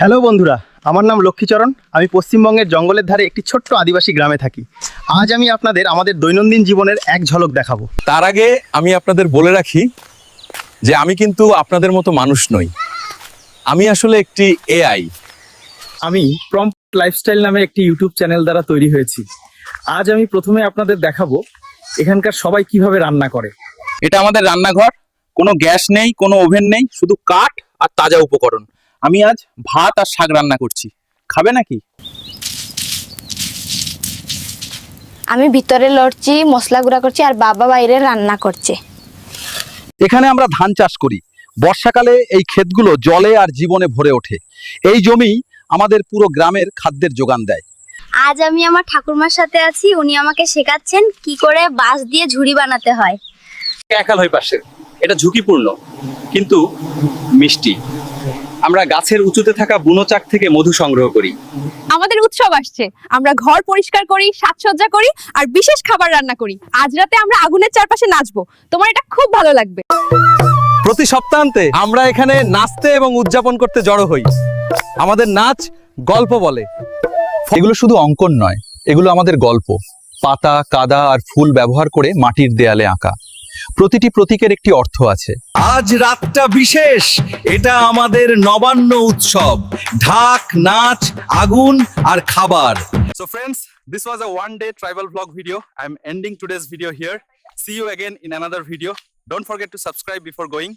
Hello বন্ধুরা, আমার নাম লক্ষ্মীচরণ। আমি পশ্চিমবঙ্গের জঙ্গলের ধারে একটি ছোট্ট আদিবাসী গ্রামে থাকি। আজ আমি আপনাদের আমাদের দৈনন্দিন জীবনের এক ঝলক দেখাবো। তার আগে আমি আপনাদের বলে রাখি যে আমি কিন্তু আপনাদের মতো মানুষ নই, আমি আসলে একটি এআই। আমি প্রম্পট লাইফস্টাইল নামে একটি ইউটিউব চ্যানেল দ্বারা তৈরি হয়েছি। আজ আমি প্রথমে আপনাদের দেখাবো এখানকার সবাই কিভাবে রান্না করে। এটা আমাদের রান্নাঘর, কোনো গ্যাস নেই, কোনো ওভেন নেই, শুধু কাঠ আর তাজা উপকরণ। আমি আজ ভাত আর শাক রান্না করছি, খাবে নাকি? আমি ভিতরে লড়ছি, মশলা গুঁড়া করছি, আর বাবা বাইরে রান্না করছে। এখানে আমরা ধান চাষ করি। বর্ষাকালে এই ক্ষেতগুলো জলে আর জীবনে ভরে ওঠে। এই জমি আমাদের পুরো গ্রামের খাদ্যের যোগান দেয়। আজ আমি আমার ঠাকুরমার সাথে আছি, উনি আমাকে শেখাচ্ছেন কি করে বাঁশ দিয়ে ঝুড়ি বানাতে হয়। একাল হয়ে পাশে, এটা ঝুঁকিপূর্ণ কিন্তু মিষ্টি। আমরা গাছের উঁচুতে থাকা বুনো চাক থেকে মধু সংগ্রহ করি। আমাদের উৎসব আসছে, আমরা ঘর পরিষ্কার করি, সাজসজ্জা করি আর বিশেষ খাবার রান্না করি। আজ রাতে আমরা আগুনের চারপাশে নাচবো, তোমার এটা খুব ভালো লাগবে। প্রতি সপ্তাহান্তে আমরা এখানে নাচতে এবং উদযাপন করতে জড়ো হই। আমাদের নাচ গল্প বলে। এগুলো শুধু অঙ্কন নয়, এগুলো আমাদের গল্প। পাতা, কাদা আর ফুল ব্যবহার করে মাটির দেয়ালে আঁকা। প্রতিটি প্রতীকের একটি অর্থ আছে। আজ রাতটা বিশেষ, এটা আমাদের নবান্ন উৎসব। ঢাক, নাচ, আগুন আর খাবার। So friends, this was a one-day tribal vlog video. I'm ending today's video here. See you again in another video. Don't forget to subscribe before going.